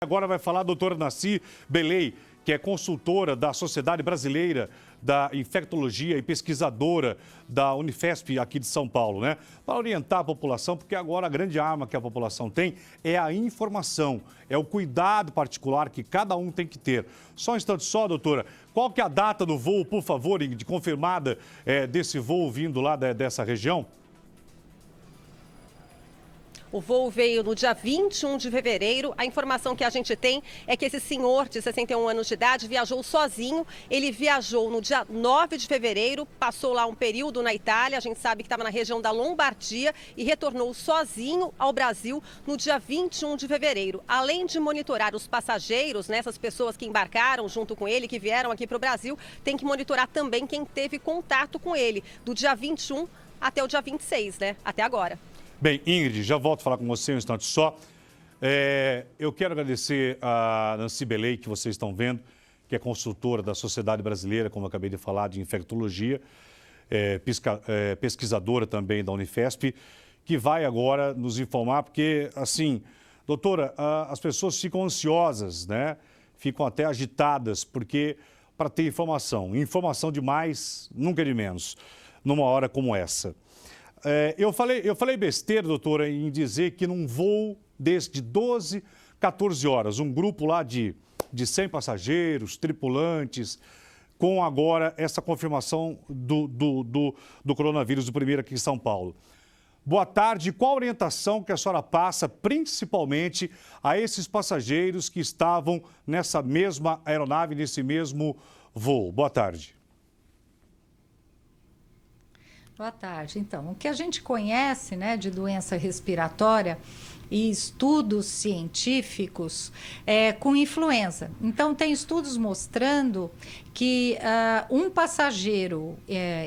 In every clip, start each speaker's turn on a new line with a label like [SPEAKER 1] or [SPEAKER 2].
[SPEAKER 1] Agora vai falar a doutora Naci Beley, que é consultora da Sociedade Brasileira da Infectologia e pesquisadora da Unifesp aqui de São Paulo, né? Para orientar a população, porque agora a grande arma que a população tem é a informação, é o cuidado particular que cada um tem que ter. Só um instante só, doutora, qual que é a data do voo, por favor, de confirmada desse voo vindo lá dessa região?
[SPEAKER 2] O voo veio no dia 21 de fevereiro. A informação que a gente tem é que esse senhor de 61 anos de idade viajou sozinho. Ele viajou no dia 9 de fevereiro, passou lá um período na Itália, a gente sabe que estava na região da Lombardia e retornou sozinho ao Brasil no dia 21 de fevereiro. Além de monitorar os passageiros, né, essas pessoas que embarcaram junto com ele, que vieram aqui para o Brasil, tem que monitorar também quem teve contato com ele, do dia 21 até o dia 26, né, até agora.
[SPEAKER 1] Bem, Ingrid, já volto a falar com você um instante só. Eu quero agradecer a Naci Beley, que vocês estão vendo, que é consultora da Sociedade Brasileira, como eu acabei de falar, de Infectologia, pesquisadora também da Unifesp, que vai agora nos informar, porque, assim, doutora, as pessoas ficam ansiosas, né? Ficam até agitadas, porque para ter informação. Informação demais, nunca é de menos, numa hora como essa. Eu falei besteira, doutora, em dizer que num voo desde 12, 14 horas, um grupo lá de 100 passageiros, tripulantes, com agora essa confirmação do coronavírus, do primeiro aqui em São Paulo. Boa tarde, qual a orientação que a senhora passa, principalmente a esses passageiros que estavam nessa mesma aeronave, nesse mesmo voo? Boa tarde.
[SPEAKER 3] Boa tarde. Então, o que a gente conhece, né, de doença respiratória e estudos científicos é com influenza. Então, tem estudos mostrando que um passageiro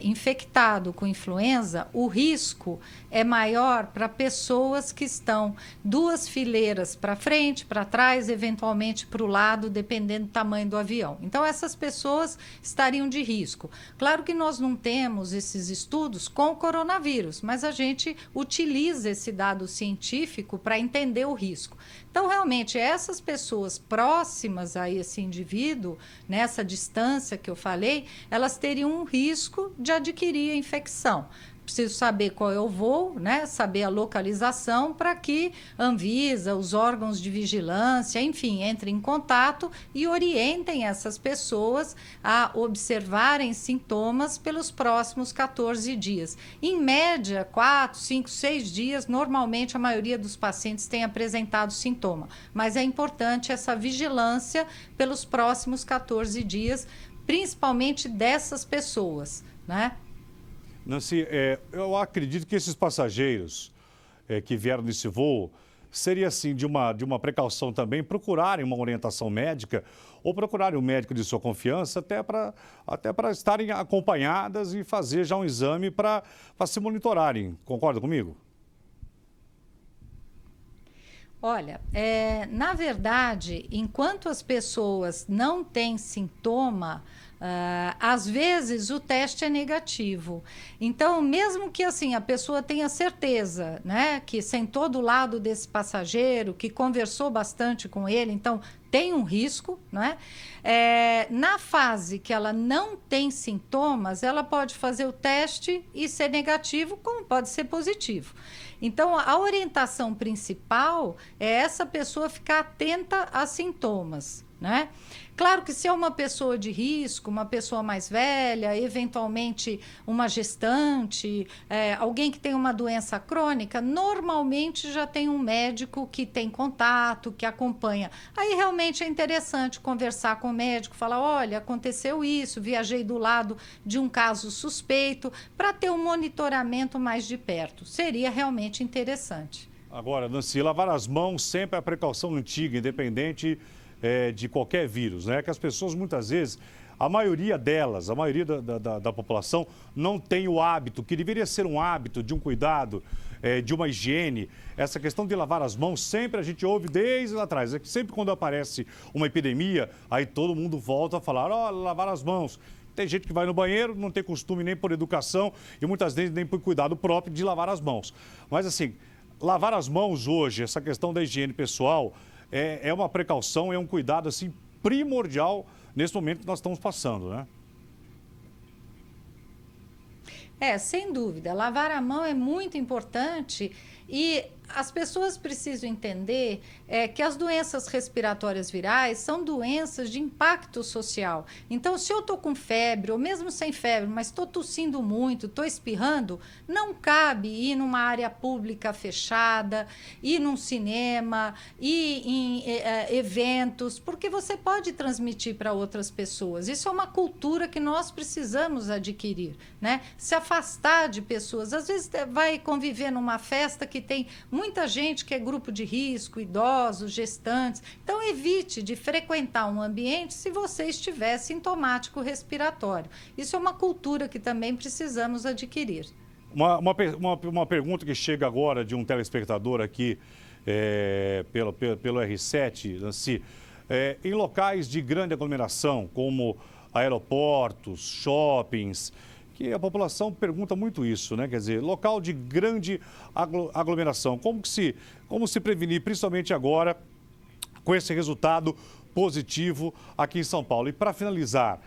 [SPEAKER 3] infectado com influenza, o risco é maior para pessoas que estão 2 fileiras para frente, para trás, eventualmente para o lado, dependendo do tamanho do avião. Então, essas pessoas estariam de risco. Claro que nós não temos esses estudos com o coronavírus, mas a gente utiliza esse dado científico para entender o risco. Então, realmente, essas pessoas próximas a esse indivíduo, nessa distância que eu falei, elas teriam um risco de adquirir a infecção. Preciso saber qual é o voo, né? Saber a localização para que Anvisa, os órgãos de vigilância, enfim, entrem em contato e orientem essas pessoas a observarem sintomas pelos próximos 14 dias. Em média, 4, 5, 6 dias, normalmente a maioria dos pacientes tem apresentado sintoma, mas é importante essa vigilância pelos próximos 14 dias, principalmente dessas pessoas, né?
[SPEAKER 1] Naci, eu acredito que esses passageiros que vieram nesse voo, seria assim, de uma precaução também, procurarem uma orientação médica ou procurarem um médico de sua confiança até para estarem acompanhadas e fazer já um exame para se monitorarem. Concorda comigo?
[SPEAKER 3] Olha, na verdade, enquanto as pessoas não têm sintoma, às vezes o teste é negativo. Então, mesmo que assim a pessoa tenha certeza, né, que sentou do lado desse passageiro, que conversou bastante com ele, então tem um risco, né? Na fase que ela não tem sintomas, ela pode fazer o teste e ser negativo, como pode ser positivo. Então, a orientação principal é essa pessoa ficar atenta a sintomas, né? Claro que se é uma pessoa de risco, uma pessoa mais velha, eventualmente uma gestante, alguém que tem uma doença crônica, normalmente já tem um médico que tem contato, que acompanha. Aí realmente é interessante conversar com o médico, falar, olha, aconteceu isso, viajei do lado de um caso suspeito, para ter um monitoramento mais de perto. Seria realmente interessante.
[SPEAKER 1] Agora, Naci, lavar as mãos sempre é a precaução antiga, independente de qualquer vírus, né? Que as pessoas muitas vezes, a maioria delas, a maioria da população não tem o hábito, que deveria ser um hábito de um cuidado, de uma higiene. Essa questão de lavar as mãos, sempre a gente ouve desde lá atrás. É que sempre quando aparece uma epidemia, aí todo mundo volta a falar, lavar as mãos. Tem gente que vai no banheiro, não tem costume nem por educação e muitas vezes nem por cuidado próprio de lavar as mãos. Mas assim, lavar as mãos hoje, essa questão da higiene pessoal, é uma precaução, é um cuidado assim primordial nesse momento que nós estamos passando, né?
[SPEAKER 3] Sem dúvida. Lavar a mão é muito importante e as pessoas precisam entender que as doenças respiratórias virais são doenças de impacto social. Então, se eu estou com febre, ou mesmo sem febre, mas estou tossindo muito, estou espirrando, não cabe ir numa área pública fechada, ir num cinema, ir em eventos, porque você pode transmitir para outras pessoas. Isso é uma cultura que nós precisamos adquirir, né? Se afastar de pessoas. Às vezes vai conviver numa festa que tem muita gente que é grupo de risco, idosos, gestantes. Então, evite de frequentar um ambiente se você estiver sintomático respiratório. Isso é uma cultura que também precisamos adquirir.
[SPEAKER 1] Uma pergunta que chega agora de um telespectador aqui pelo R7, Nancy. Em locais de grande aglomeração, como aeroportos, shoppings, que a população pergunta muito isso, né? Quer dizer, local de grande aglomeração, como se prevenir, principalmente agora, com esse resultado positivo aqui em São Paulo? E para finalizar,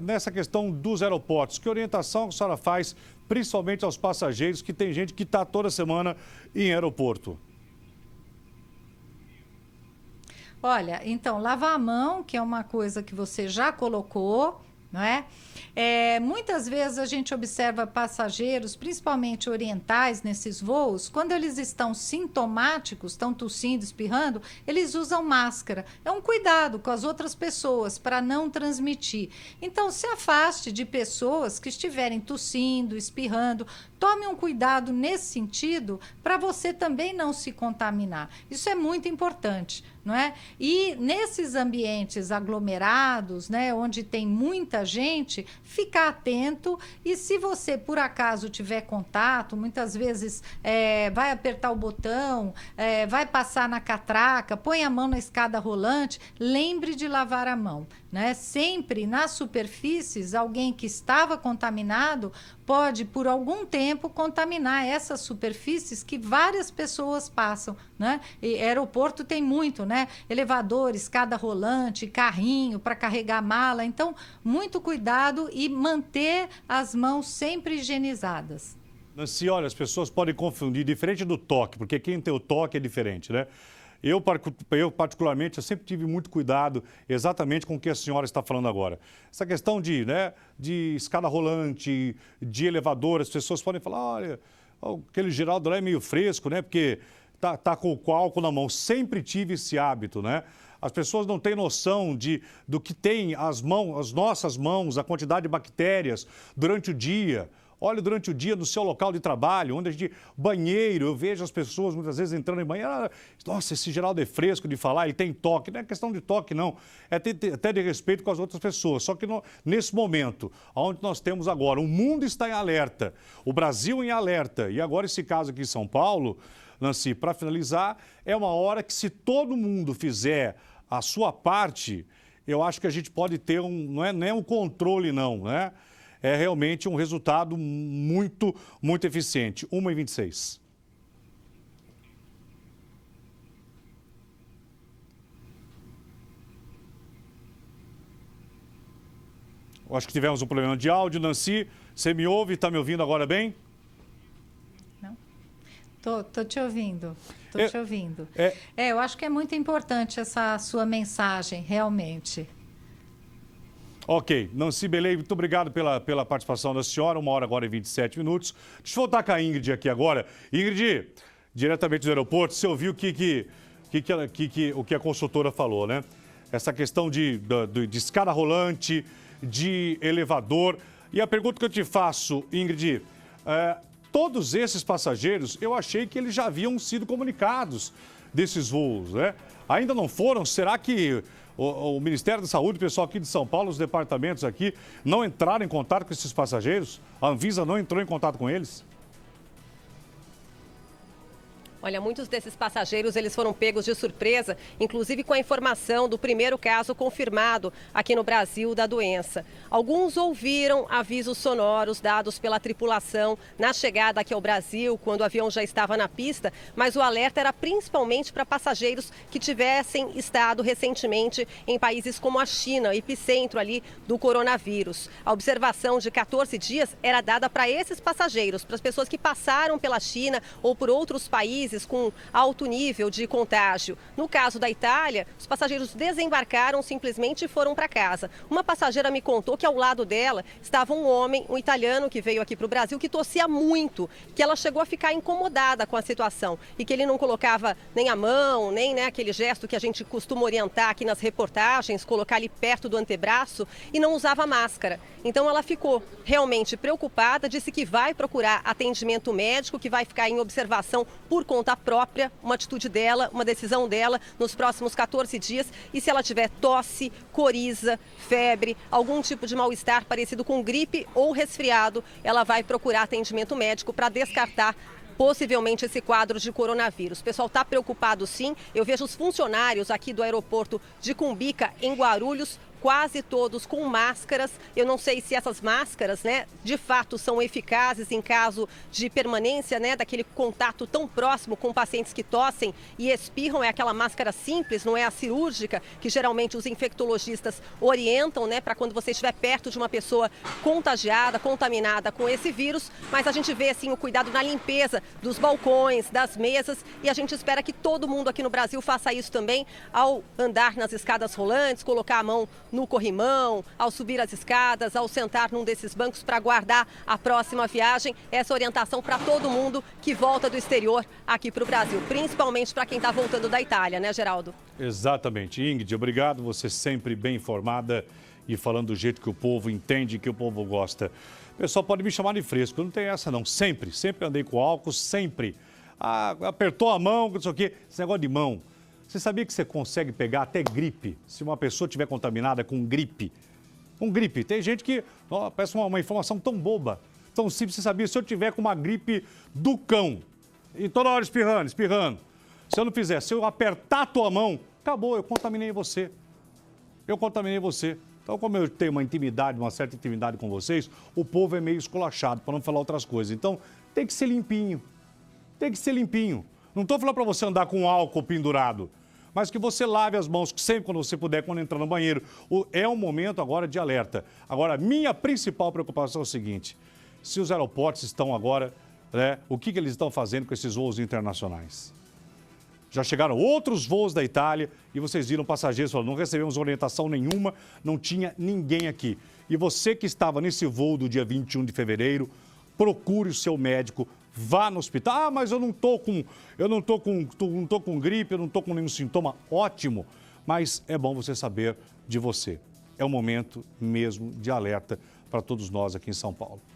[SPEAKER 1] nessa questão dos aeroportos, que orientação a senhora faz, principalmente aos passageiros, que tem gente que está toda semana em aeroporto?
[SPEAKER 3] Olha, então, lavar a mão, que é uma coisa que você já colocou, não é? Muitas vezes a gente observa passageiros, principalmente orientais, nesses voos, quando eles estão sintomáticos, estão tossindo, espirrando, eles usam máscara. É um cuidado com as outras pessoas para não transmitir. Então, se afaste de pessoas que estiverem tossindo, espirrando. Tome um cuidado nesse sentido para você também não se contaminar. Isso é muito importante, não é? E nesses ambientes aglomerados, né, onde tem muita gente, ficar atento, e se você por acaso tiver contato, muitas vezes vai apertar o botão, vai passar na catraca, põe a mão na escada rolante, lembre de lavar a mão, né? Sempre nas superfícies, alguém que estava contaminado pode por algum tempo contaminar essas superfícies que várias pessoas passam, né? E aeroporto tem muito, né? Elevador, escada rolante, carrinho para carregar mala. Então, muito cuidado e manter as mãos sempre higienizadas.
[SPEAKER 1] Nancy, olha, as pessoas podem confundir, diferente do toque, porque quem tem o toque é diferente, né? Eu, particularmente, eu sempre tive muito cuidado exatamente com o que a senhora está falando agora. Essa questão de escada rolante, de elevador, as pessoas podem falar, olha, aquele Geraldo lá é meio fresco, né? Porque tá com o álcool na mão. Sempre tive esse hábito, né? As pessoas não têm noção do que tem as nossas mãos, a quantidade de bactérias durante o dia. Olha, durante o dia no seu local de trabalho, onde a gente... Banheiro, eu vejo as pessoas muitas vezes entrando em banheiro. Nossa, esse Geraldo é fresco de falar, ele tem toque. Não é questão de toque, não. É até de respeito com as outras pessoas. Só que nesse momento, onde nós temos agora, o mundo está em alerta, o Brasil em alerta, e agora esse caso aqui em São Paulo, Nancy, para finalizar, é uma hora que se todo mundo fizer a sua parte, eu acho que a gente pode ter não é um controle, não, né? É realmente um resultado muito, muito eficiente. 1h26. Acho que tivemos um problema de áudio. Nancy, você me ouve? Está me ouvindo agora bem?
[SPEAKER 3] Não. Tô te ouvindo. Tô te ouvindo. Eu acho que é muito importante essa sua mensagem, realmente.
[SPEAKER 1] Ok, Nancy Belay, muito obrigado pela participação da senhora, 1h agora e 27 minutos. Deixa eu voltar com a Ingrid aqui agora. Ingrid, diretamente do aeroporto, você ouviu o que a consultora falou, né? Essa questão de escada rolante, de elevador. E a pergunta que eu te faço, Ingrid, todos esses passageiros, eu achei que eles já haviam sido comunicados desses voos, né? Ainda não foram? Será que o Ministério da Saúde, o pessoal aqui de São Paulo, os departamentos aqui, não entraram em contato com esses passageiros? A Anvisa não entrou em contato com eles?
[SPEAKER 2] Olha, muitos desses passageiros, eles foram pegos de surpresa, inclusive com a informação do primeiro caso confirmado aqui no Brasil da doença. Alguns ouviram avisos sonoros dados pela tripulação na chegada aqui ao Brasil, quando o avião já estava na pista, mas o alerta era principalmente para passageiros que tivessem estado recentemente em países como a China, epicentro ali do coronavírus. A observação de 14 dias era dada para esses passageiros, para as pessoas que passaram pela China ou por outros países com alto nível de contágio. No caso da Itália, os passageiros desembarcaram simplesmente e foram para casa. Uma passageira me contou que ao lado dela estava um homem, um italiano que veio aqui para o Brasil, que tossia muito, que ela chegou a ficar incomodada com a situação e que ele não colocava nem a mão, nem aquele gesto que a gente costuma orientar aqui nas reportagens, colocar ali perto do antebraço, e não usava máscara. Então ela ficou realmente preocupada, disse que vai procurar atendimento médico, que vai ficar em observação por conta própria, uma atitude dela, uma decisão dela nos próximos 14 dias, e se ela tiver tosse, coriza, febre, algum tipo de mal-estar parecido com gripe ou resfriado, ela vai procurar atendimento médico para descartar possivelmente esse quadro de coronavírus. O pessoal está preocupado, sim. Eu vejo os funcionários aqui do aeroporto de Cumbica, em Guarulhos, quase todos com máscaras. Eu não sei se essas máscaras, de fato são eficazes em caso de permanência, daquele contato tão próximo com pacientes que tossem e espirram. É aquela máscara simples, não é a cirúrgica, que geralmente os infectologistas orientam, para quando você estiver perto de uma pessoa contagiada, contaminada com esse vírus. Mas a gente vê, assim, o cuidado na limpeza dos balcões, das mesas, e a gente espera que todo mundo aqui no Brasil faça isso também ao andar nas escadas rolantes, colocar a mão no corrimão, ao subir as escadas, ao sentar num desses bancos para aguardar a próxima viagem. Essa orientação para todo mundo que volta do exterior aqui para o Brasil, principalmente para quem está voltando da Itália, né, Geraldo?
[SPEAKER 1] Exatamente. Ingrid, obrigado. Você sempre bem informada e falando do jeito que o povo entende, que o povo gosta. O pessoal pode me chamar de fresco, não tem essa não. Sempre andei com álcool, sempre. Apertou a mão, não sei o quê. Esse negócio de mão. Você sabia que você consegue pegar até gripe, se uma pessoa estiver contaminada com gripe? Com gripe. Tem gente que, parece uma informação tão boba, tão simples. Você sabia, se eu tiver com uma gripe do cão, e toda hora espirrando, se eu não fizer, se eu apertar a tua mão, acabou, eu contaminei você. Então, como eu tenho uma certa intimidade com vocês, o povo é meio esculachado, para não falar outras coisas. Então, tem que ser limpinho. Não estou falando para você andar com álcool pendurado, mas que você lave as mãos sempre quando você puder, quando entrar no banheiro. É um momento agora de alerta. Agora, minha principal preocupação é o seguinte: se os aeroportos estão agora, o que eles estão fazendo com esses voos internacionais? Já chegaram outros voos da Itália e vocês viram passageiros falando, não recebemos orientação nenhuma, não tinha ninguém aqui. E você que estava nesse voo do dia 21 de fevereiro, procure o seu médico, vá no hospital. Mas eu não tô com gripe, eu não tô com nenhum sintoma. Ótimo, mas é bom você saber de você. É um momento mesmo de alerta para todos nós aqui em São Paulo.